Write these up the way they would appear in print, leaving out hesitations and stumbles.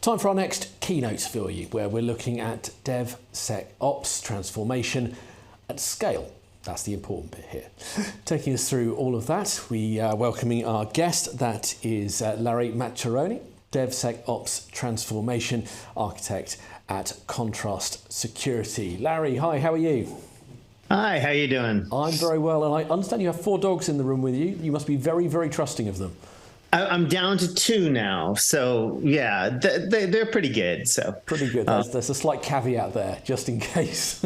Time for our next keynote for you, where we're looking at DevSecOps transformation at scale. That's the important bit here. Taking us through all of that, we are welcoming our guest. That is Larry Maccherone, DevSecOps transformation architect at Contrast Security. Larry, hi, how are you? Hi, how you doing? I'm very well, and I understand you have 4 dogs in the room with you. You must be very, very trusting of them. I'm down to 2 now, so yeah, they're pretty good. So pretty good. There's a slight caveat there, just in case.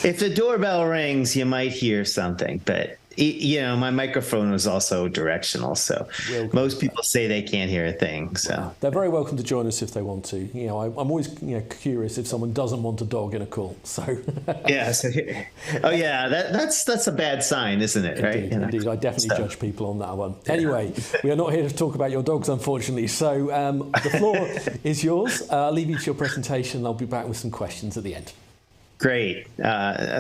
If the doorbell rings, you might hear something, but my microphone was also directional, so most people say they can't hear a thing. So well, they're very welcome to join us if they want to. I'm always curious if someone doesn't want a dog in a call. So yeah, that's a bad sign, isn't it? Indeed, right? Indeed, I definitely judge people on that one. Anyway, we are not here to talk about your dogs, unfortunately. So the floor is yours. I'll leave you to your presentation, and I'll be back with some questions at the end. Great.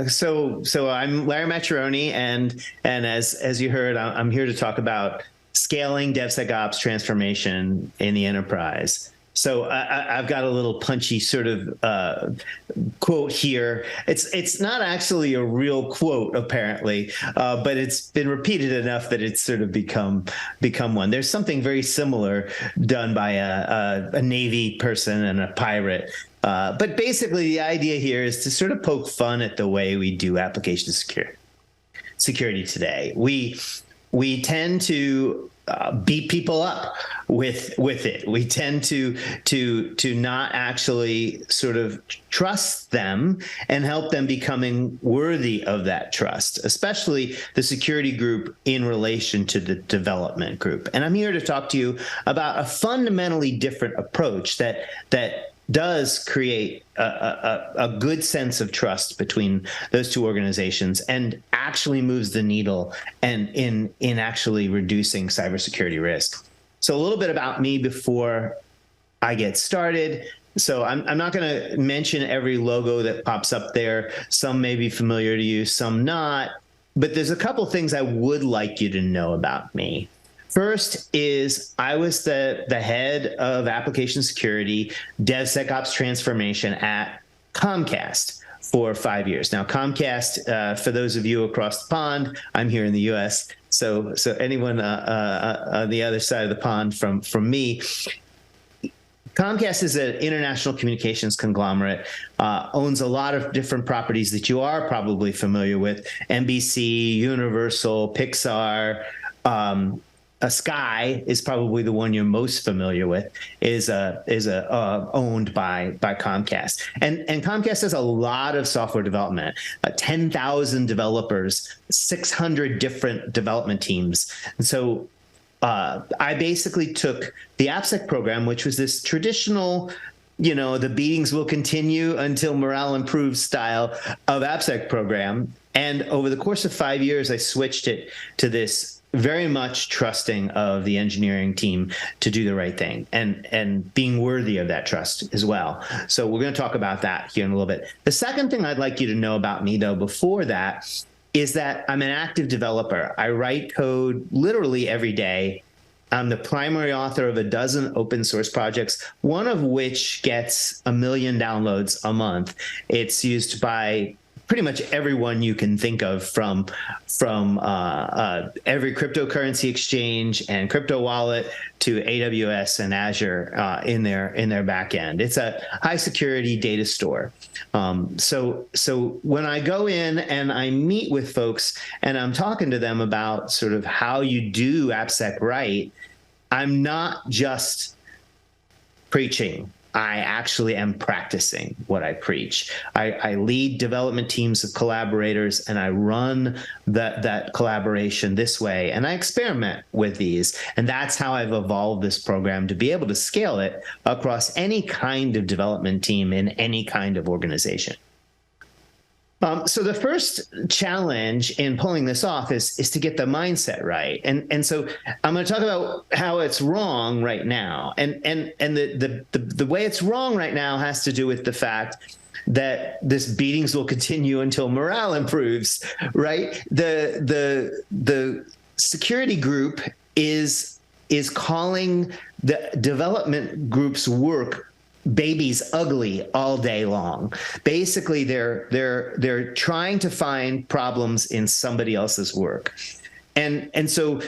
So I'm Larry Maccherone, and as you heard, I'm here to talk about scaling DevSecOps transformation in the enterprise. So I've got a little punchy sort of quote here. It's not actually a real quote, apparently, but it's been repeated enough that it's sort of become one. There's something very similar done by a Navy person and a pirate. But basically, the idea here is to sort of poke fun at the way we do application security today. We tend to beat people up with it. We tend to not actually sort of trust them and help them becoming worthy of that trust, especially the security group in relation to the development group. And I'm here to talk to you about a fundamentally different approach that does create a good sense of trust between those two organizations and actually moves the needle and in actually reducing cybersecurity risk. So a little bit about me before I get started. So I'm not going to mention every logo that pops up there. Some may be familiar to you, some not. But there's a couple things I would like you to know about me. First is I was the head of application security, DevSecOps transformation at Comcast for 5 years. Now, Comcast, for those of you across the pond, I'm here in the U.S., so anyone on the other side of the pond from me, Comcast is an international communications conglomerate, owns a lot of different properties that you are probably familiar with: NBC, Universal, Pixar. Sky is probably the one you're most familiar with, is owned by Comcast. And Comcast has a lot of software development, 10,000 developers, 600 different development teams. And so I basically took the AppSec program, which was this traditional, the beatings will continue until morale improves style of AppSec program. And over the course of 5 years, I switched it to this very much trusting of the engineering team to do the right thing and being worthy of that trust as well. So we're going to talk about that here in a little bit. The second thing I'd like you to know about me, though, before that, is that I'm an active developer. I write code literally every day. I'm the primary author of a dozen open source projects, one of which gets 1 million downloads a month. It's used by pretty much everyone you can think of, from every cryptocurrency exchange and crypto wallet to AWS and Azure in their back end. It's a high security data store. So when I go in and I meet with folks and I'm talking to them about sort of how you do AppSec right, I'm not just preaching. I actually am practicing what I preach. I lead development teams of collaborators, and I run that collaboration this way, and I experiment with these. And that's how I've evolved this program to be able to scale it across any kind of development team in any kind of organization. So the first challenge in pulling this off is to get the mindset right. And so I'm going to talk about how it's wrong right now. And the way it's wrong right now has to do with the fact that this beatings will continue until morale improves, right? The security group is is calling the development group's work babies ugly all day long. Basically, they're trying to find problems in somebody else's work. And so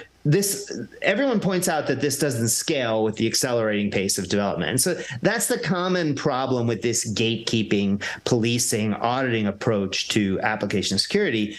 everyone points out that this doesn't scale with the accelerating pace of development. And so that's the common problem with this gatekeeping, policing, auditing approach to application security.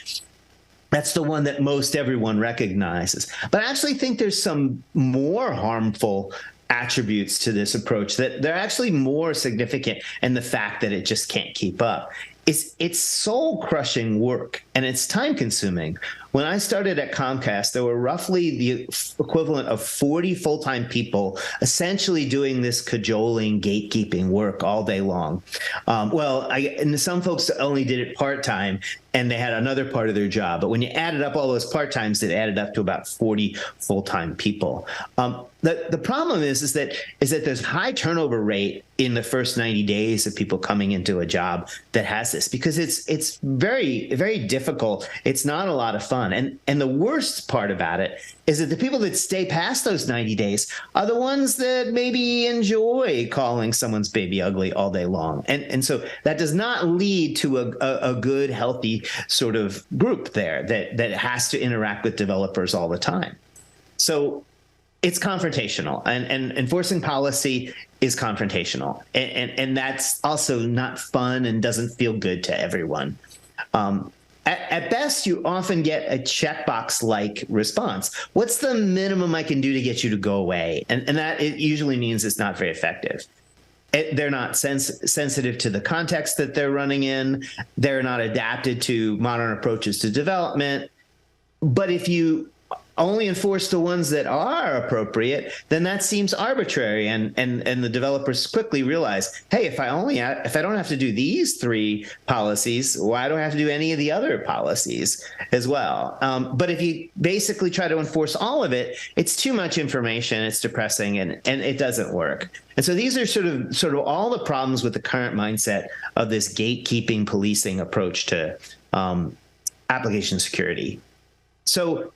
That's the one that most everyone recognizes. But I actually think there's some more harmful attributes to this approach that they're actually more significant, and the fact that it just can't keep up. It's soul-crushing work, and it's time-consuming. When I started at Comcast, there were roughly the equivalent of 40 full-time people essentially doing this cajoling, gatekeeping work all day long. And some folks only did it part-time, and they had another part of their job. But when you added up all those part-times, it added up to about 40 full-time people. The problem is that there's high turnover rate in the first 90 days of people coming into a job that has this, because it's very, very difficult. It's not a lot of fun. And the worst part about it is that the people that stay past those 90 days are the ones that maybe enjoy calling someone's baby ugly all day long. And so that does not lead to a good, healthy sort of group there that has to interact with developers all the time. So it's confrontational, and enforcing policy is confrontational. And that's also not fun and doesn't feel good to everyone. At best, you often get a checkbox-like response. What's the minimum I can do to get you to go away? And that it usually means it's not very effective. They're not sensitive to the context that they're running in. They're not adapted to modern approaches to development. But if you only enforce the ones that are appropriate, then that seems arbitrary, and the developers quickly realize, hey, if I don't have to do these 3 policies, why do I have to do any of the other policies as well? But if you basically try to enforce all of it, it's too much information, it's depressing, and it doesn't work. And so these are sort of all the problems with the current mindset of this gatekeeping, policing approach to application security. So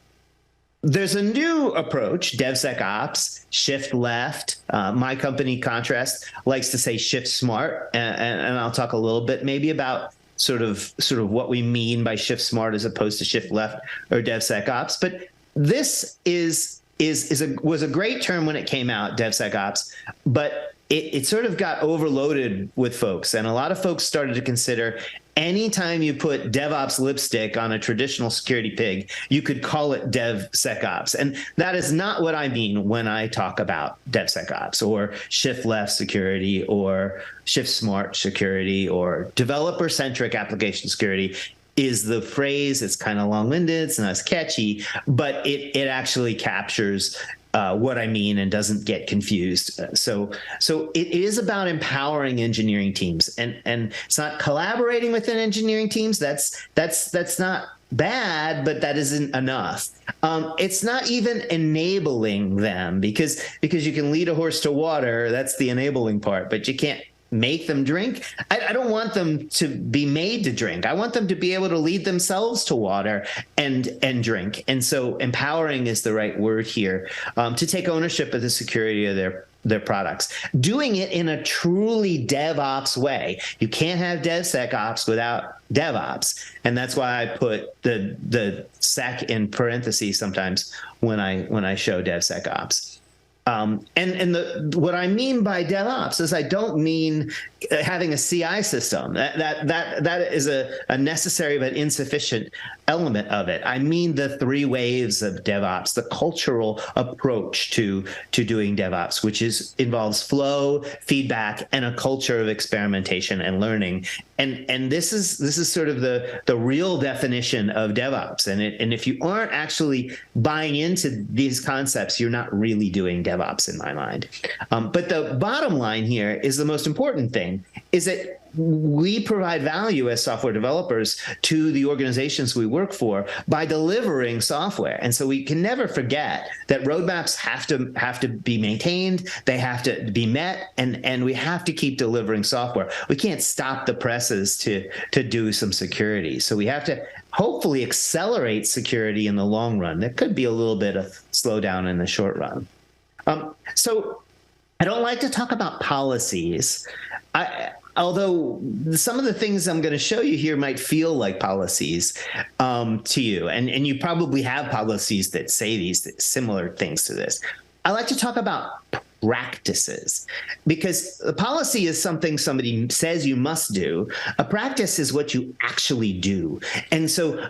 there's a new approach, DevSecOps, shift left. My company, Contrast, likes to say shift smart, and I'll talk a little bit maybe about sort of what we mean by shift smart as opposed to shift left or DevSecOps. But this was a great term when it came out, DevSecOps, but it sort of got overloaded with folks, and a lot of folks started to consider anytime you put DevOps lipstick on a traditional security pig, you could call it DevSecOps. And that is not what I mean when I talk about DevSecOps or shift left security or shift smart security or developer-centric application security. Is the phrase. It's kind of long-winded, it's not as catchy, but it actually captures what I mean and doesn't get confused. So it is about empowering engineering teams, and it's not collaborating within engineering teams. That's not bad, but that isn't enough. It's not even enabling them, because you can lead a horse to water. That's the enabling part, but you can't make them drink. I don't want them to be made to drink. I want them to be able to lead themselves to water and drink. And so empowering is the right word here, to take ownership of the security of their products, doing it in a truly DevOps way. You can't have DevSecOps without DevOps. And that's why I put the sec in parentheses sometimes when I show DevSecOps. What I mean by DevOps is I don't mean having a CI system. That is a necessary but insufficient element of it. I mean the 3 waves of DevOps, the cultural approach to doing DevOps, which involves flow, feedback, and a culture of experimentation and learning. And this is sort of the real definition of DevOps. And if you aren't actually buying into these concepts, you're not really doing DevOps in my mind. But the bottom line here is the most important thing, is that we provide value as software developers to the organizations we work for by delivering software. And so we can never forget that roadmaps have to be maintained, they have to be met, and we have to keep delivering software. We can't stop the presses to do some security. So we have to hopefully accelerate security in the long run. There could be a little bit of slowdown in the short run. So I don't like to talk about policies. Although some of the things I'm going to show you here might feel like policies to you, and you probably have policies that say these similar things to this. I like to talk about practices, because a policy is something somebody says you must do. A practice is what you actually do. And so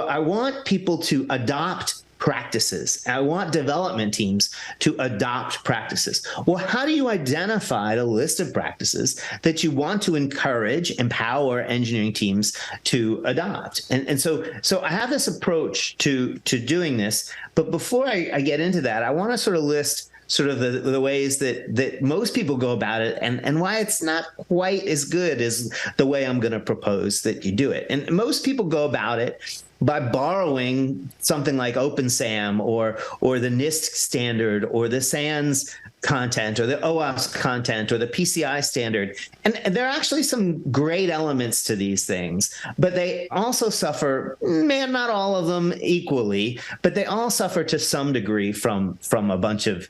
I want people to adopt practices. I want development teams to adopt practices. Well, how do you identify the list of practices that you want to encourage, empower engineering teams to adopt? And so I have this approach to doing this. But before I get into that, I want to sort of list sort of the ways that most people go about it, and why it's not quite as good as the way I'm going to propose that you do it. And most people go about it by borrowing something like OpenSAM or the NIST standard or the SANS content or the OWASP content or the PCI standard. And there are actually some great elements to these things, but they also suffer, not all of them equally, but they all suffer to some degree from a bunch of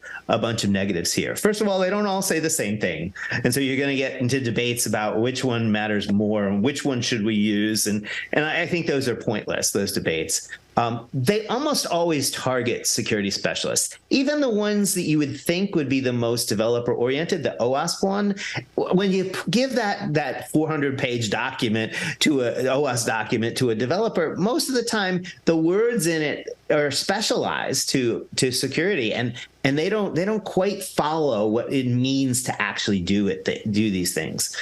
negatives here. First of all, they don't all say the same thing. And so you're going to get into debates about which one matters more and which one should we use. And I think those are pointless, those debates. They almost always target security specialists, even the ones that you would think would be the most developer-oriented, the OWASP one. When you give that 400-page document to an OWASP document to a developer, most of the time the words in it are specialized to security, and they don't quite follow what it means to actually do these things.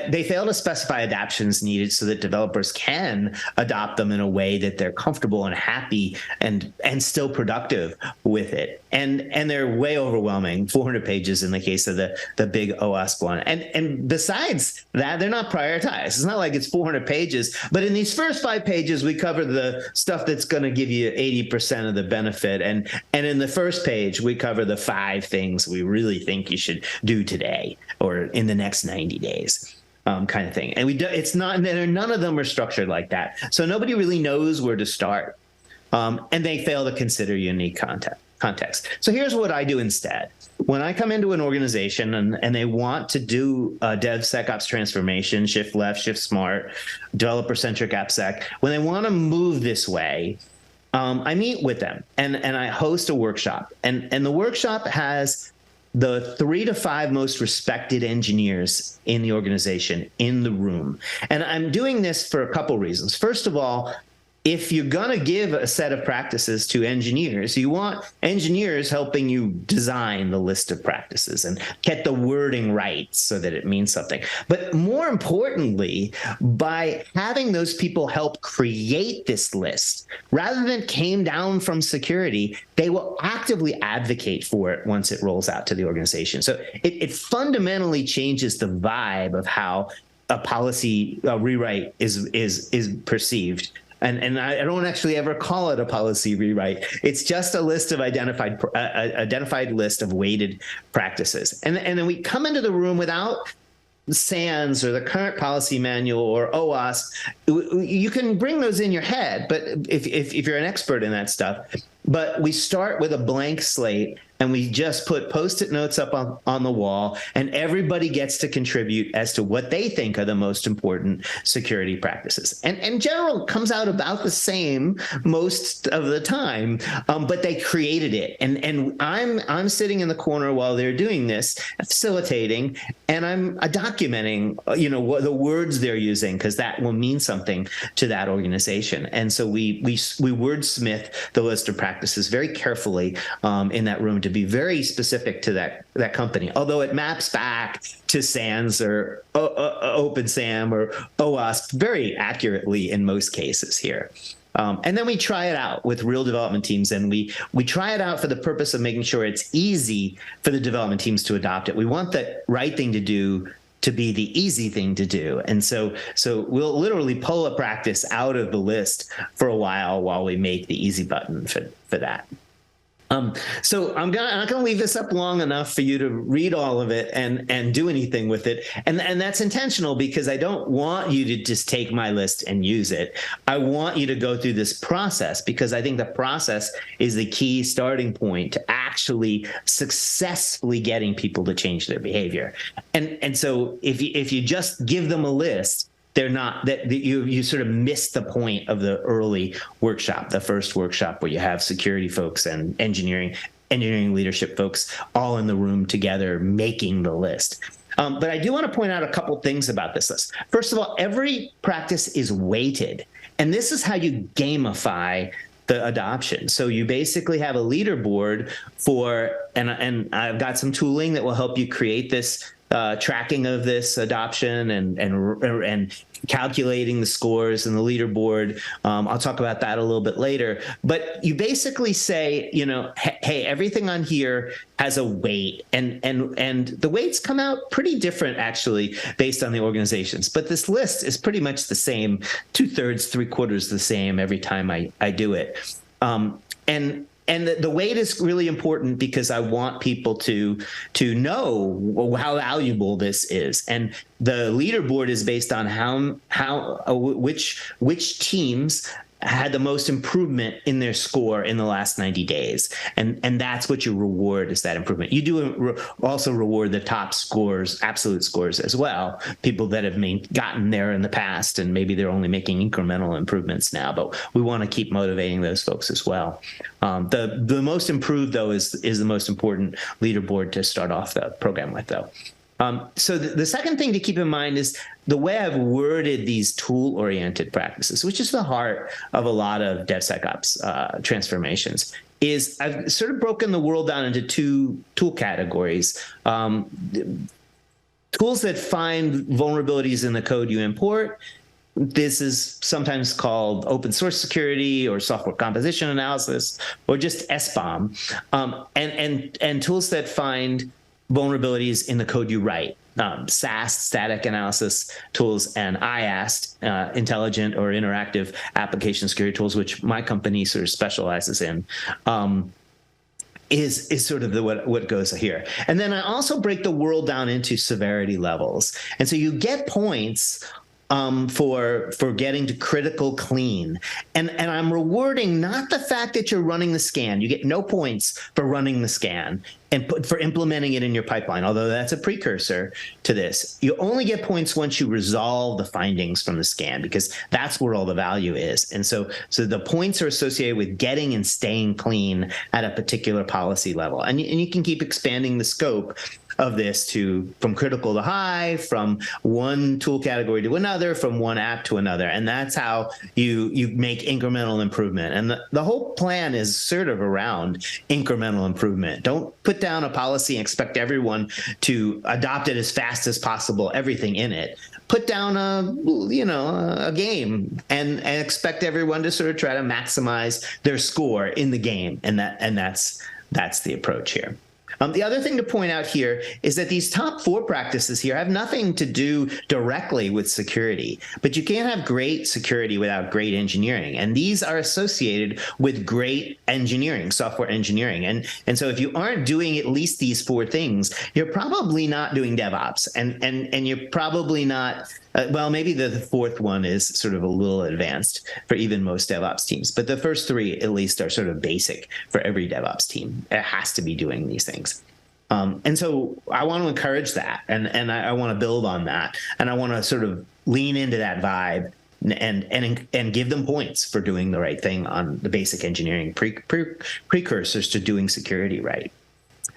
They fail to specify adaptations needed so that developers can adopt them in a way that they're comfortable and happy and still productive with it. And they're way overwhelming, 400 pages in the case of the big OWASP one. And besides that, they're not prioritized. It's not like it's 400 pages, but in these first 5 pages, we cover the stuff that's going to give you 80% of the benefit. And in the first page, we cover the 5 things we really think you should do today or in the next 90 days. Kind of thing. And none of them are structured like that. So nobody really knows where to start. And they fail to consider unique context. So here's what I do instead. When I come into an organization and they want to do a DevSecOps transformation, shift left, shift smart, developer-centric AppSec, when they want to move this way, I meet with them and I host a workshop. And the workshop has the 3 to 5 most respected engineers in the organization in the room. And I'm doing this for a couple reasons. First of all, if you're going to give a set of practices to engineers, you want engineers helping you design the list of practices and get the wording right so that it means something. But more importantly, by having those people help create this list, rather than came down from security, they will actively advocate for it once it rolls out to the organization. So it fundamentally changes the vibe of how a policy rewrite is perceived. And I don't actually ever call it a policy rewrite. It's just a list of identified list of weighted practices. And then we come into the room without SANS or the current policy manual or OWASP. You can bring those in your head, but if you're an expert in that stuff. But we start with a blank slate and we just put Post-it notes up on the wall, and everybody gets to contribute as to what they think are the most important security practices. And in general, it comes out about the same most of the time, but they created it. And I'm sitting in the corner while they're doing this, facilitating, and I'm documenting, what the words they're using, because that will mean something to that organization. And so we wordsmith the list of practices very carefully in that room to be very specific to that company, although it maps back to SANS or OpenSAM or OWASP very accurately in most cases here. And then we try it out with real development teams, and we try it out for the purpose of making sure it's easy for the development teams to adopt it. We want the right thing to do to be the easy thing to do. And so we'll literally pull a practice out of the list for a while we make the easy button for that. So I'm not gonna leave this up long enough for you to read all of it and do anything with it. And that's intentional because I don't want you to just take my list and use it. I want you to go through this process because I think the process is the key starting point to actually successfully getting people to change their behavior. And so if you just give them a list, they're not that you sort of miss the point of the early workshop, the first workshop where you have security folks and engineering leadership folks all in the room together making the list. But I do want to point out a couple things about this list. First of all, every practice is weighted, and this is how you gamify the adoption. So you basically have a leaderboard for, and I've got some tooling that will help you create this tracking of this adoption and calculating the scores and the leaderboard. I'll talk about that a little bit later. But you basically say, hey, everything on here has a weight, and the weights come out pretty different actually based on the organizations. But this list is pretty much the same, 2/3, 3/4 the same every time I do it. And the weight is really important because I want people to know how valuable this is. And the leaderboard is based on which teams had the most improvement in their score in the last 90 days. And that's what you reward, is that improvement. You do also reward the top scores, absolute scores as well, people that have gotten there in the past, and maybe they're only making incremental improvements now, but we want to keep motivating those folks as well. The most improved, though, is the most important leaderboard to start off the program with, though. So the second thing to keep in mind is the way I've worded these tool-oriented practices, which is the heart of a lot of DevSecOps transformations, is I've sort of broken the world down into two tool categories. Tools that find vulnerabilities in the code you import. This is sometimes called open source security or software composition analysis, or just SBOM, and tools that find vulnerabilities in the code you write, SAST, static analysis tools, and IAST, intelligent or interactive application security tools, which my company sort of specializes in, is sort of what goes here. And then I also break the world down into severity levels. And so you get points for getting to critical clean. And I'm rewarding not the fact that you're running the scan. You get no points for running the scan and for implementing it in your pipeline, although that's a precursor to this. You only get points once you resolve the findings from the scan, because that's where all the value is. And so the points are associated with getting and staying clean at a particular policy level. And you can keep expanding the scope of this from critical to high, from one tool category to another, from one app to another. And that's how you make incremental improvement. And the whole plan is sort of around incremental improvement. Don't put down a policy and expect everyone to adopt it as fast as possible, everything in it. Put down a game and expect everyone to sort of try to maximize their score in the game. And that's the approach here. The other thing to point out here is that these top 4 practices here have nothing to do directly with security, but you can't have great security without great engineering. And these are associated with great engineering, software engineering. And so if you aren't doing at least these 4 things, you're probably not doing DevOps, and you're probably not. Well, maybe the 4th one is sort of a little advanced for even most DevOps teams, but the first 3 at least are sort of basic for every DevOps team. It has to be doing these things. And so I want to encourage that, and I want to build on that, and I want to sort of lean into that vibe and give them points for doing the right thing on the basic engineering precursors to doing security right.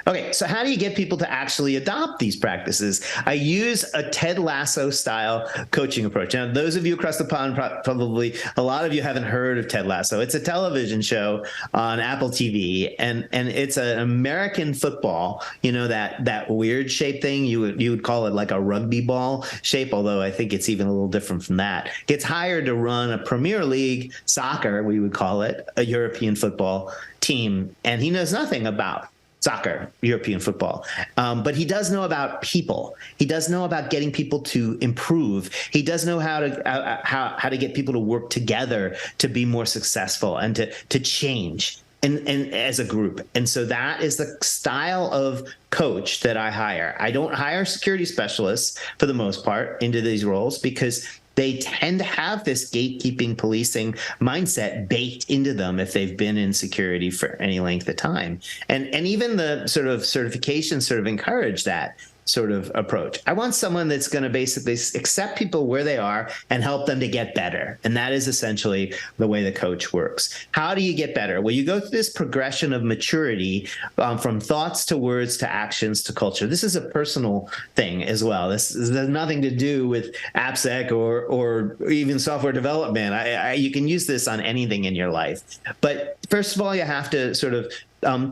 Okay, so how do you get people to actually adopt these practices? I use a Ted Lasso style coaching approach. Now, those of you across the pond, probably a lot of you haven't heard of Ted Lasso. It's a television show on Apple TV, and it's an American football, that weird shape thing. You would call it like a rugby ball shape, although I think it's even a little different from that. Gets hired to run a Premier League soccer, we would call it, a European football team, and he knows nothing about soccer, European football. But he does know about people. He does know about getting people to improve. He does know how to get people to work together to be more successful and to change. and as a group. And so that is the style of coach that I hire. I don't hire security specialists for the most part into these roles because they tend to have this gatekeeping policing mindset baked into them if they've been in security for any length of time. And even the sort of certifications sort of encourage that sort of approach. I want someone that's going to basically accept people where they are and help them to get better. And that is essentially the way the coach works. How do you get better? Well, you go through this progression of maturity from thoughts to words to actions to culture. This is a personal thing as well. This has nothing to do with AppSec or even software development. You can use this on anything in your life. But first of all, you have to sort of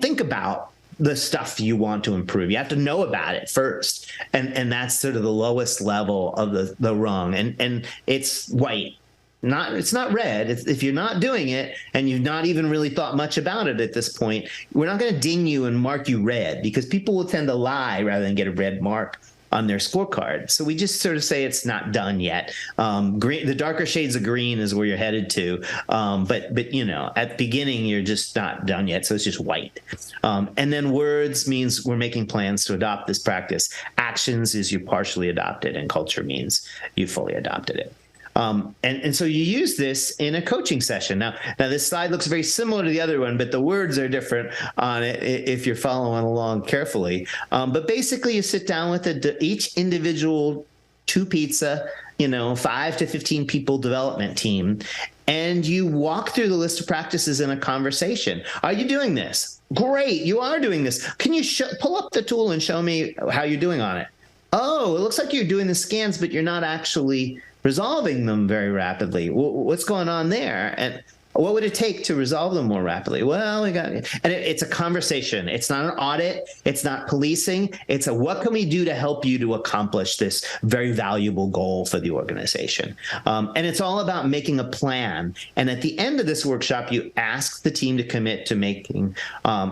think about the stuff you want to improve. You have to know about it first. And that's sort of the lowest level of the rung. And it's white. It's not red. If you're not doing it and you've not even really thought much about it at this point, we're not going to ding you and mark you red because people will tend to lie rather than get a red mark on their scorecard. So we just sort of say it's not done yet. Green, the darker shades of green is where you're headed to. But at the beginning, you're just not done yet. So it's just white. And then words means we're making plans to adopt this practice. Actions is you partially adopted, and culture means you fully adopted it. And so you use this in a coaching session. Now this slide looks very similar to the other one, but the words are different on it if you're following along carefully. But basically, you sit down with each individual 2 pizza, 5 to 15 people development team, and you walk through the list of practices in a conversation. Are you doing this? Great, you are doing this. Can you pull up the tool and show me how you're doing on it? Oh, it looks like you're doing the scans, but you're not actually resolving them very rapidly. What's going on there? And what would it take to resolve them more rapidly? Well, it's a conversation. It's not an audit. It's not policing. It's what can we do to help you to accomplish this very valuable goal for the organization? And it's all about making a plan. And at the end of this workshop, you ask the team to commit to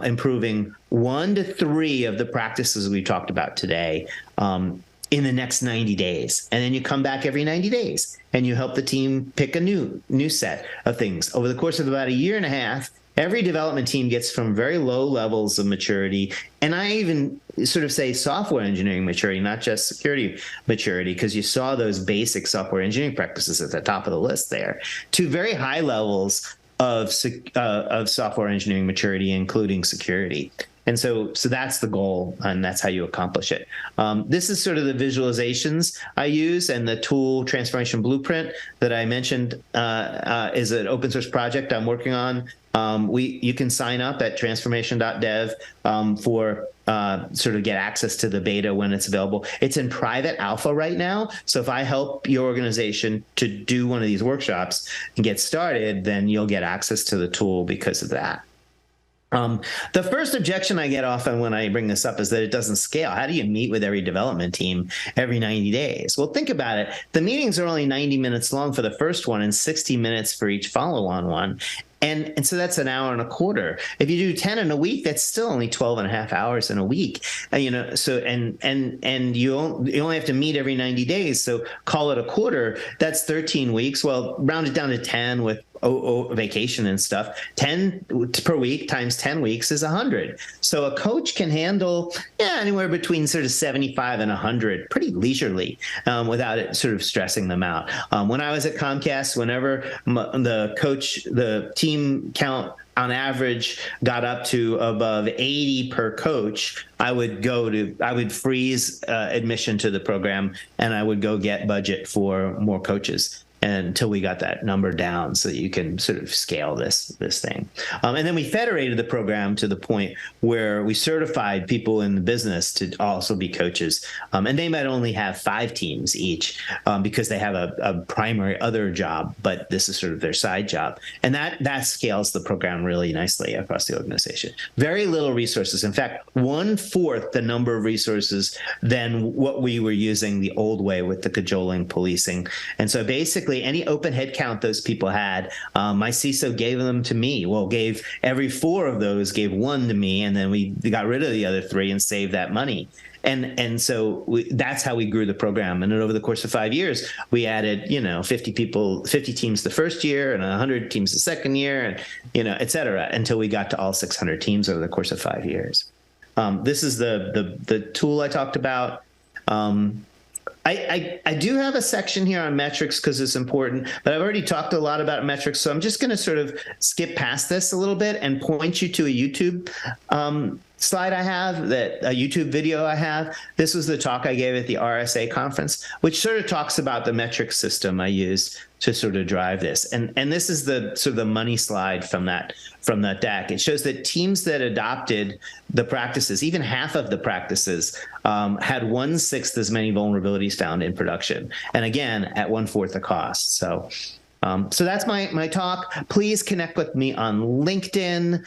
improving 1 to 3 of the practices we talked about today in the next 90 days. And then you come back every 90 days and you help the team pick a new set of things. Over the course of about a year and a half, every development team gets from very low levels of maturity. And I even sort of say software engineering maturity, not just security maturity, because you saw those basic software engineering practices at the top of the list there, to very high levels of software engineering maturity, including security. And so that's the goal, and that's how you accomplish it. This is sort of the visualizations I use, and the tool Transformation Blueprint that I mentioned is an open source project I'm working on. You can sign up at transformation.dev for sort of get access to the beta when it's available. It's in private alpha right now. So if I help your organization to do one of these workshops and get started, then you'll get access to the tool because of that. The first objection I get often when I bring this up is that it doesn't scale. How do you meet with every development team every 90 days? Well, think about it. The meetings are only 90 minutes long for the first one and 60 minutes for each follow-on one. And so that's an hour and a quarter. If you do 10 in a week, that's still only 12 and a half hours in a week. So and you only have to meet every 90 days. So call it a quarter. That's 13 weeks. Well, round it down to 10 with vacation and stuff. 10 per week times 10 weeks is 100. So a coach can handle anywhere between sort of 75 and 100 pretty leisurely without it sort of stressing them out. When I was at Comcast, whenever the team count on average got up to above 80 per coach, I would freeze admission to the program, and I would go get budget for more coaches until we got that number down so that you can sort of scale this thing. And then we federated the program to the point where we certified people in the business to also be coaches. And they might only have 5 teams each because they have a primary other job, but this is sort of their side job. And that scales the program really nicely across the organization. Very little resources. In fact, 1/4 the number of resources than what we were using the old way with the cajoling policing. And so basically, any open headcount those people had, my CISO gave them to me. Well, gave every 4 of those, gave 1 to me, and then we got rid of the other 3 and saved that money. And so that's how we grew the program. And over the course of 5 years, we added, 50 teams the first year and 100 teams the second year, and, et cetera, until we got to all 600 teams over the course of 5 years. This is the tool I talked about. I do have a section here on metrics because it's important, but I've already talked a lot about metrics, so I'm just going to sort of skip past this a little bit and point you to a YouTube slide I have, a YouTube video I have. This was the talk I gave at the RSA conference, which sort of talks about the metric system I used to sort of drive this. And this is the sort of the money slide from that deck. It shows that teams that adopted the practices, even half of the practices, had 1/6 as many vulnerabilities found in production. And again, at 1/4 the cost. So that's my talk. Please connect with me on LinkedIn.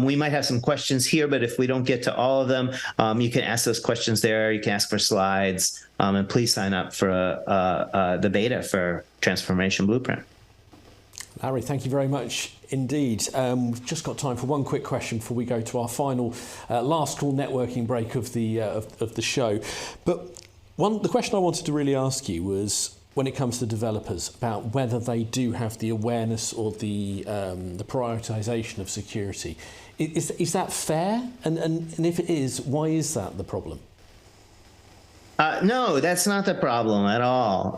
We might have some questions here, but if we don't get to all of them, you can ask those questions there. You can ask for slides, and please sign up for the beta for Transformation Blueprint. Larry, thank you very much indeed. We've just got time for one quick question before we go to our final last call networking break of the show. But the question I wanted to really ask you was, when it comes to developers, about whether they do have the awareness or the prioritization of security. Is that fair? And if it is, why is that the problem? No, that's not the problem at all.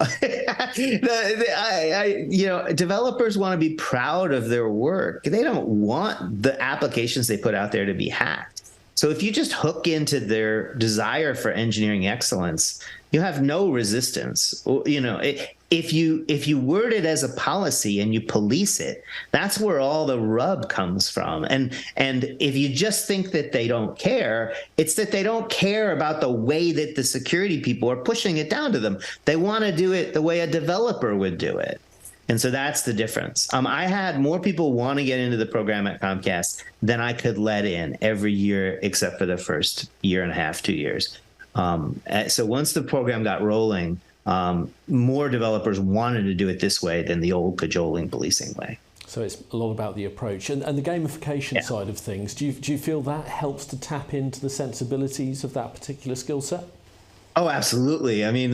Developers want to be proud of their work. They don't want the applications they put out there to be hacked. So if you just hook into their desire for engineering excellence, you have no resistance. If you word it as a policy and you police it, that's where all the rub comes from. And if you just think that they don't care, it's that they don't care about the way that the security people are pushing it down to them. They want to do it the way a developer would do it. And so that's the difference. I had more people want to get into the program at Comcast than I could let in every year, except for the first year and a half, 2 years. So once the program got rolling, more developers wanted to do it this way than the old cajoling policing way. So it's a lot about the approach and the gamification side of things. Do you feel that helps to tap into the sensibilities of that particular skill set? Oh, absolutely. I mean,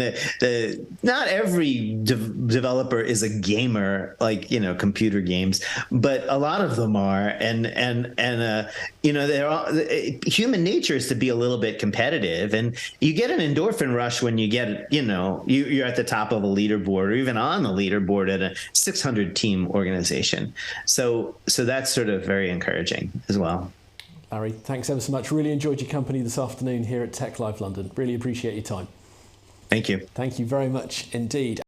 not every developer is a gamer, like, computer games, but a lot of them are. And they're all, human nature is to be a little bit competitive, and you get an endorphin rush when you get, you're at the top of a leaderboard or even on the leaderboard at a 600 team organization. So that's sort of very encouraging as well. Larry, thanks ever so much. Really enjoyed your company this afternoon here at Tech Live London. Really appreciate your time. Thank you. Thank you very much indeed.